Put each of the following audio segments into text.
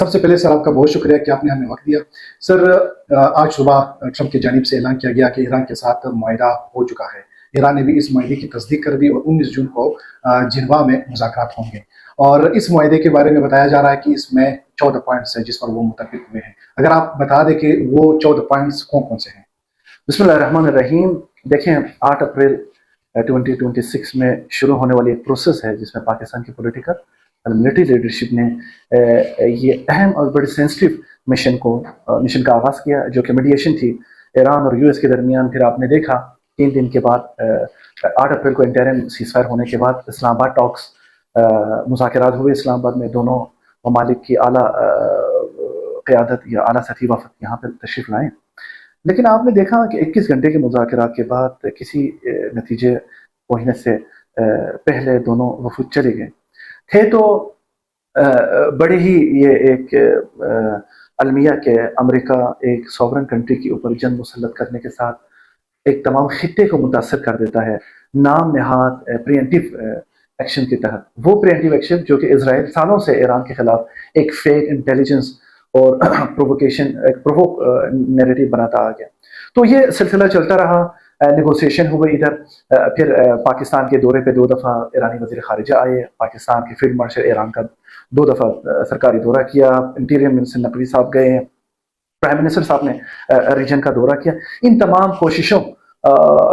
सबसे पहले सर आपका बहुत शुक्रिया कि आपने हमें वक्त दिया। सर आज सुबह ट्रंप की जानिब से ऐलान किया गया कि ईरान के साथ मुआहदा हो चुका है। ईरान ने भी इस मुआहदे की तस्दीक कर दी और 19 जून को जिनेवा में मुज़ाकरात होंगे। और इस मुआहदे के बारे में बताया जा रहा है कि इसमें 14 पॉइंट्स हैं जिस पर वो मुत्तफिक हुए हैं। अगर आप बता दें कि वो 14 पॉइंट्स कौन कौन से हैं। बिस्मिल्लाहिर्रहमानिर्रहीम। देखें, 8 अप्रैल 2026 में शुरू होने वाली एक प्रोसेस है जिसमें पाकिस्तान की पॉलिटिकल और मिलिट्री लीडरशिप ने ये अहम और बड़ी सेंसिटिव मिशन का आगाज़ किया, जो कि मीडिएशन थी ईरान और यूएस के दरमियान। फिर आपने देखा 3 दिन के बाद 8 अप्रैल को इंटरिम सीज़फायर होने के बाद इस्लामाबाद टॉक्स मुज़ाकरात हुए। इस्लामाबाद में दोनों ममालिक की आला क़यादत या आला सतही वफ़द यहाँ पर तशरीफ़ लाएँ। लेकिन आपने देखा कि 21 घंटे के मुज़ाकरात के बाद किसी नतीजे पहुँचने से पहले दोनों वफूद चले गए थे। तो बड़े ही ये एक अलमिया के अमेरिका एक सॉवरन कंट्री के ऊपर जंग मुसल्लत करने के साथ एक तमाम खित्ते को मुतासर कर देता है नाम नहाद प्रिएंटिव एक्शन के तहत। वो प्रिएंटिव एक्शन जो कि इजराइल सालों से ईरान के खिलाफ एक फेक इंटेलिजेंस और प्रोवोकेशन एक प्रोवोक नैरेटिव बनाता आ गया। तो ये सिलसिला चलता रहा, नेगोशिएशन हुए इधर। फिर पाकिस्तान के दौरे पे 2 दफ़ा ईरानी वज़ीर ख़ारिजा आए। पाकिस्तान के फील्ड मार्शल ईरान का 2 दफ़ा सरकारी दौरा किया। इंटीरियर मिनिस्टर नकवी साहब गए, प्राइम मिनिस्टर साहब ने रीजन का दौरा किया। इन तमाम कोशिशों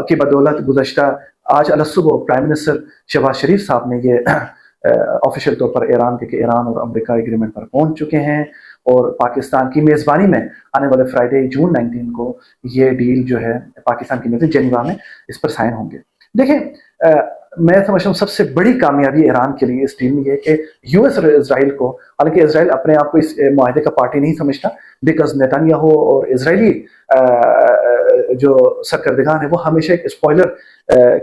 की बदौलत गुज़श्ता आज अलसुबह प्राइम मिनिस्टर शहबाज शरीफ साहब ने ये ऑफिशियल तौर पर ऐलान किया कि ईरान और अमेरिका एग्रीमेंट पर पहुंच चुके हैं और पाकिस्तान की मेज़बानी में आने वाले फ्राइडे जून 19 को ये डील जो है पाकिस्तान की मेज़बानी जेनेवा में इस पर साइन होंगे। देखें, मैं समझता हूँ सबसे बड़ी कामयाबी ईरान के लिए इस डील में ये कि यूएस और इजराइल को, हालांकि इजराइल अपने आप को इस मुआहदे का पार्टी नहीं समझता, बिकॉज नेतन्याहू और इजरायली जो सरकर्दगान है वो हमेशा एक स्पॉइलर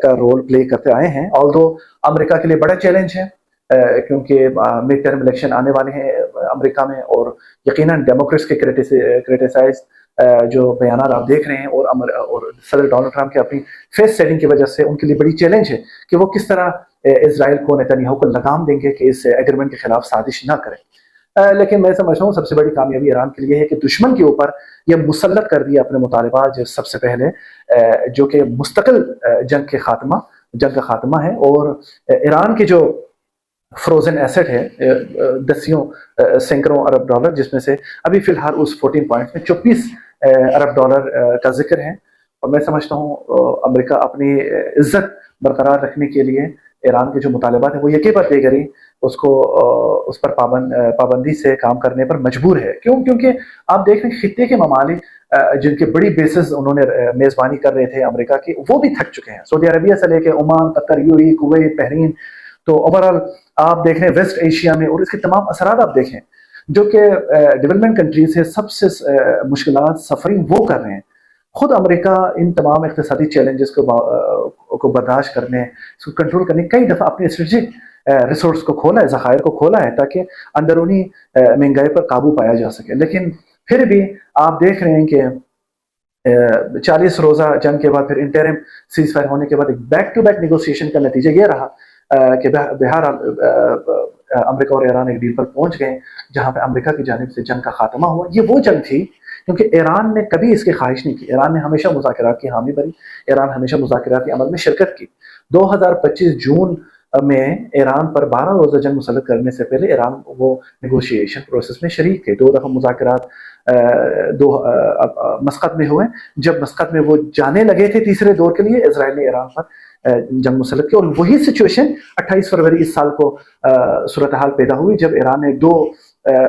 का रोल प्ले करते आए हैं। ऑल्दो अमेरिका के लिए बड़ा चैलेंज है क्योंकि मिड टर्म इलेक्शन आने वाले हैं अमेरिका में और यकीनन डेमोक्रेट्स के क्रिटिसाइज जो बयान आप देख रहे हैं और सदर डोनाल्ड ट्रंप के अपनी फेस सेटिंग की वजह से उनके लिए बड़ी चैलेंज है कि वो किस तरह इजराइल को नेतन्याहू को लगाम देंगे कि इस एग्रीमेंट के खिलाफ साजिश ना करें। लेकिन मैं समझता हूँ सबसे बड़ी कामयाबी ईरान के लिए है कि दुश्मन के ऊपर यह मुसल्लत कर दिया अपने मुतालबा, जो सबसे पहले जो कि मुस्तकिल जंग का खात्मा है। और ईरान के जो फ्रोजन एसेट है दसियों सैकड़ों अरब डॉलर, जिसमें से अभी फिलहाल उस 14 पॉइंट्स में 24 अरब डॉलर का जिक्र है। और मैं समझता हूँ अमेरिका अपनी इज्जत बरकरार रखने के लिए ईरान के जो मुतालबात हैं वो यकी बात देगरी उसको उस पर पाबंदी से काम करने पर मजबूर है। क्योंकि आप देख रहे हैं खित्ते के ममालिक जिनके बड़ी बेसिस उन्होंने मेज़बानी कर रहे थे अमेरिका की, वो भी थक चुके हैं। सऊदी अरबिया से लेके Oman, Qatar, UAE, Kuwait, Bahrain. तो ओवरऑल आप देख रहे हैं वेस्ट एशिया में और इसके तमाम असरात आप देखें जो कि डेवलपमेंट कंट्रीज है सबसे मुश्किलात सफरिंग वो कर रहे हैं। खुद अमेरिका इन तमाम इक़्तिसादी चैलेंजेस को बर्दाश्त करने, इसको कंट्रोल करने कई दफ़ा अपने स्ट्रेटेजिक रिसोर्स को खोला है, ज़खायर को खोला है ताकि अंदरूनी महंगाई पर काबू पाया जा सके। लेकिन फिर भी आप देख रहे हैं कि 40 रोज़ा जंग के बाद फिर इंटरिम सीज़फायर होने के बाद एक बैक टू बैक नेगोशिएशन का नतीजा ये रहा कि बहरहाल अमेरिका और ईरान एक डील पर पहुंच गए जहां पे अमेरिका की जानिब से जंग का खात्मा हुआ। ये वो जंग थी क्योंकि ईरान ने कभी इसकी ख्वाहिश नहीं की। ईरान ने हमेशा मुज़ाकरात की हामी भरी, ईरान हमेशा मुज़ाकराती अमल में शिरकत की। 2025 जून में ईरान पर 12 रोज़ा जंग मुसल्लत करने से पहले ईरान वो नेगोशिएशन प्रोसेस में शरीक थे। 2 दफ़ा मुज़ाकरात मस्कत में हुए। जब मस्कत में वो जाने लगे थे तीसरे दौर के लिए, इजराइल ने ईरान पर जंग मुसल्लत की और वही सिचुएशन 28 फरवरी इस साल को सूरत हाल पैदा हुई जब ईरान ने 2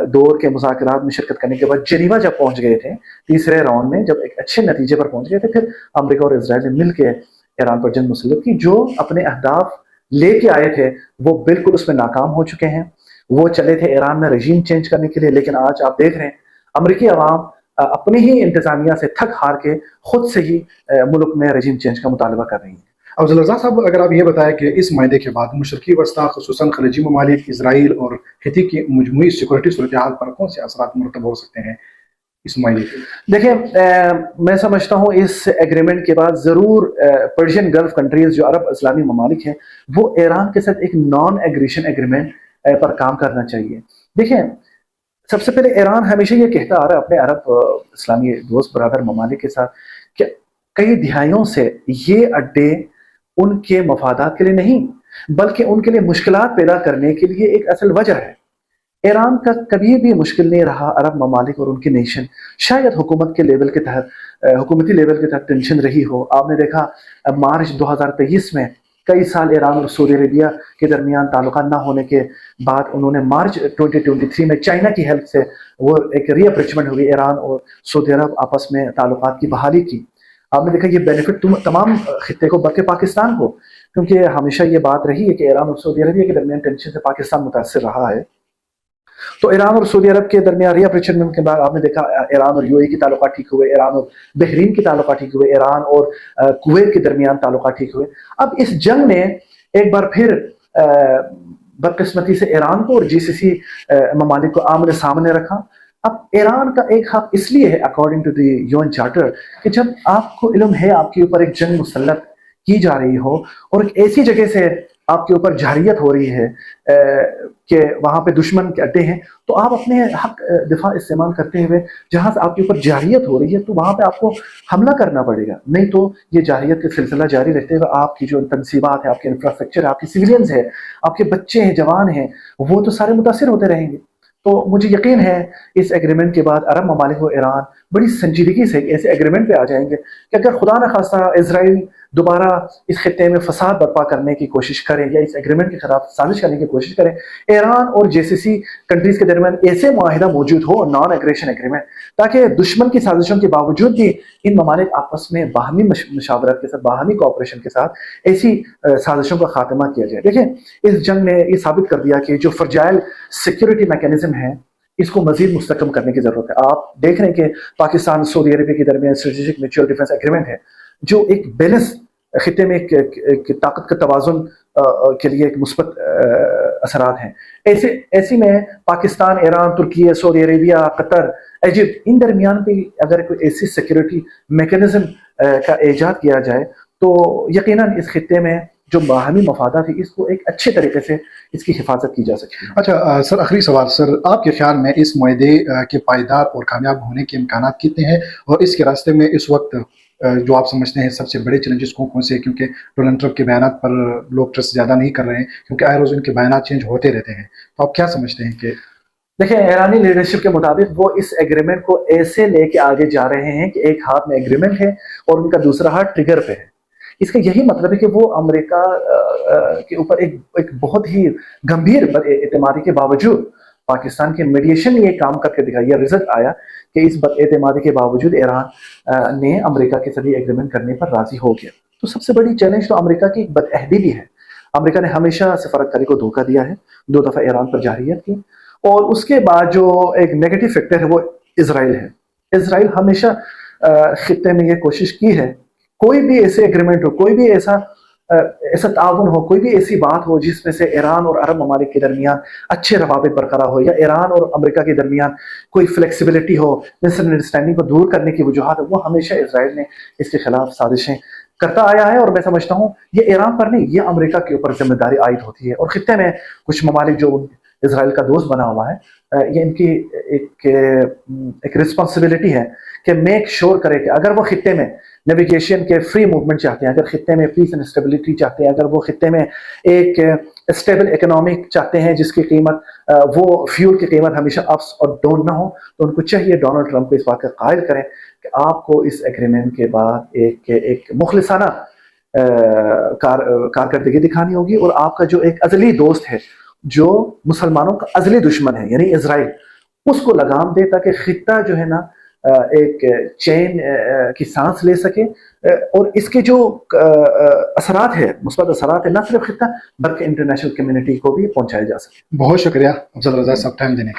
दौर के मुज़ाकरात में शिरकत करने के बाद जेनीवा जब पहुंच गए थे तीसरे राउंड में, जब एक अच्छे नतीजे पर पहुंच गए थे, फिर अमेरिका और इजराइल ने मिलकर ईरान पर जंग मुसल्लत की। जो अपने अहदाफ लेके आए थे वो बिल्कुल उसमें नाकाम हो चुके हैं। वो चले थे ईरान में रजीम चेंज करने के लिए, लेकिन आज आप देख रहे हैं अमेरिकी अवाम अपनी ही इंतजामिया से थक हार के खुद से ही मुल्क में रजीम चेंज का मुतालबा कर रही है। अफजल रज़ा साहब, अगर आप ये बताएं कि इस मायदे के बाद मशरकी वस्ता ख़ुसूसन खलीजी ममालिक, इसराइल और हिती की मजमूई सिक्योरिटी सूरत हाल पर कौन से असरात मुरतब हो सकते हैं इस मायदे के? देखिए, मैं समझता हूँ इस एग्रीमेंट के बाद ज़रूर पर्शियन गल्फ कंट्रीज जो अरब इस्लामी ममालिक हैं वो ईरान के साथ एक नॉन एग्रेशन एग्रीमेंट पर काम करना चाहिए। देखिए, सबसे पहले ईरान हमेशा ये कहता आ रहा है अपने अरब इस्लामी दोस्त बरादर ममालिक के साथ कि कई दिहाइयों से ये अड्डे उनके मफादात के लिए नहीं बल्कि उनके लिए मुश्किलात पैदा करने के लिए एक असल वजह है। ईरान का कभी भी मुश्किल नहीं रहा अरब ममालिक और उनकी नेशन, शायद हुकूमत के लेवल के तहत हुकूमती लेवल के तहत टेंशन रही हो। आपने देखा मार्च 2023 में कई साल ईरान और सऊदी अरेबिया के दरमियान ताल्लुकात ना होने के बाद उन्होंने मार्च 2023 में चाइना की हेल्प से वो एक रीअप्रोचमेंट हुई, ईरान और सऊदी अरब आपस में ताल्लुकात की बहाली की। आपने देखा ये बेनिफिट तमाम खित्ते को बल्कि पाकिस्तान को, क्योंकि हमेशा ये बात रही है कि ईरान और सऊदी अरबिया के दरमियान टेंशन से पाकिस्तान मुतासर रहा है। तो ईरान और सऊदी अरब के दरमियान रीअप्रोचमेंट के बाद आपने देखा ईरान और यूएई के ताल्लुकात ठीक हुए, ईरान और बहरीन के ताल्लुकात ठीक हुए, ईरान और कुवैत के दरमियान ताल्लुकात ठीक हुए। अब इस जंग ने एक बार फिर बदकिस्मती से ईरान को और जीसीसी ममालिक को आमने सामने रखा। अब ईरान का एक हक इसलिए है according to the UN charter कि जब आपको इल्म है आपके ऊपर एक जंग मुसल्लत की जा रही हो और एक ऐसी जगह से आपके ऊपर जारियत हो रही है कि वहां पे दुश्मन के अड्डे हैं, तो आप अपने हक दिफा इस्तेमाल करते हुए जहां से आपके ऊपर जारियत हो रही है तो वहां पे आपको हमला करना पड़ेगा। नहीं तो ये जारियत का सिलसिला जारी रखते हुए आपकी जो तनसीबात है, आपके इंफ्रास्ट्रक्चर है, आपके सिविलियंस है, आपके बच्चे हैं, जवान हैं, वो तो सारे मुतासिर होते रहेंगे। तो मुझे यकीन है इस एग्रीमेंट के बाद अरब ममालिक और ईरान बड़ी संजीदगी से ऐसे एग्रीमेंट पे आ जाएंगे कि अगर खुदा न खास्ता इजराइल दोबारा इस खत्ते में फसाद बर्पा करने की कोशिश करें या इस एग्रीमेंट के खिलाफ साजिश करने की कोशिश करें, ईरान और जेसीसी कंट्रीज के दरमियान ऐसे मुआहिदा मौजूद हो, नॉन एग्रेशन एग्रीमेंट, ताकि दुश्मन की साजिशों के बावजूद भी इन ममालिक आपस में बाहमी मशावरत के साथ, बाहमी कोऑपरेशन के साथ ऐसी साजिशों का खात्मा किया जाए। देखिए इस जंग ने ये साबित कर दिया कि जो फ्रजाइल सिक्योरिटी मैकेनिज्म है इसको मजीद मुस्तकम करने की जरूरत है। आप देख रहे हैं कि पाकिस्तान सऊदी अरेबिया के दरमियान स्ट्रेटेजिक म्यूचुअल डिफेंस एग्रीमेंट है जो एक बैलेंस खित्ते में एक ताकत का तवाज़ुन के लिए एक मुस्बत असरात हैं। ऐसी में पाकिस्तान, ईरान, तुर्की, सऊदी अरेबिया, कतर, इजिप्ट, इन दरमियान भी अगर कोई ऐसी सिक्योरिटी मैकेनिज्म का ईजाद किया जाए तो यकीनन इस खित्ते में जो बाहमी मफादात है इसको एक अच्छे तरीके से इसकी हिफाजत की जा सकती है। अच्छा सर, आखिरी सवाल सर, आपके ख्याल में इस मुआहदे के पायदार और कामयाब होने के इम्कान कितने हैं और इसके रास्ते में इस वक्त जो आप समझते हैं सबसे बड़े चैलेंजेस कौन से हैं? क्योंकि डोनाल्ड ट्रंप के बयान पर लोग ट्रस्ट ज़्यादा नहीं कर रहे हैं क्योंकि आए रोज़ इनके बयान चेंज होते रहते हैं, तो आप क्या समझते हैं कि देखिए ईरानी लीडरशिप के मुताबिक वो इस एग्रीमेंट को ऐसे लेके आगे जा रहे हैं कि एक हाथ में एग्रीमेंट है और उनका दूसरा हाथ ट्रिगर पे है। इसका यही मतलब है कि वो अमेरिका के ऊपर एक बहुत ही गंभीर एतमादी के बावजूद पाकिस्तान के मीडिएशन ने ये काम करके दिखाया, यह रिजल्ट आया कि इस बदएतमादी के बावजूद ईरान ने अमेरिका के साथ एग्रीमेंट करने पर राजी हो गया। तो सबसे बड़ी चैलेंज तो अमेरिका की बदअहदी भी है। अमेरिका ने हमेशा सफारतकारी को धोखा दिया है, 2 दफ़ा ईरान पर जारियत की, और उसके बाद जो एक नेगेटिव फैक्टर है वो इसराइल है। इसराइल हमेशा खित्ते में ये कोशिश की है कोई भी ऐसे एग्रीमेंट हो, कोई भी ऐसा ताउन हो, कोई भी ऐसी बात हो जिसमें से ईरान और अरब ममालिक के दरमियान अच्छे रवाबित बरकरार हो या ईरान और अमेरिका के दरमियान कोई फ्लेक्सिबिलिटी हो, मिसअंडरस्टैंडिंग को दूर करने की वजूहत है, वो हमेशा इसराइल ने इसके खिलाफ साजिशें करता आया है। और मैं समझता हूँ ये ईरान पर नहीं, ये अमेरिका के ऊपर जिम्मेदारी आयद होती है। और खित्ते में कुछ ममालिक जो इसराइल का दोस्त बना हुआ है, ये इनकी एक रिस्पॉन्सिबिलिटी है कि मेक श्योर करे कि अगर वो खित्ते में नेविगेशन के फ्री मूवमेंट चाहते हैं, अगर खित्ते में पीस एंड स्टेबिलिटी चाहते हैं, अगर वो खित्ते में एक स्टेबल इकोनॉमिक चाहते हैं जिसकी कीमत वो फ्यूल की कीमत हमेशा अप्स और डाउन ना हो, तो उनको चाहिए डोनाल्ड ट्रंप को इस बात का कायल करें कि आपको इस एग्रीमेंट के बाद एक मुखलिसाना कारकर्दगी दिखानी होगी और आपका जो एक अजली दोस्त है, जो मुसलमानों का अजली दुश्मन है यानी इजराइल, उसको लगाम दे ताकि खित्ता जो है ना एक चैन की सांस ले सके और इसके जो असरात है, मुस्बत असरात है, न सिर्फ खित्ता बल्कि इंटरनेशनल कम्युनिटी को भी पहुंचाया जा सके। बहुत शुक्रिया अफजल रज़ा साहब टाइम देने का।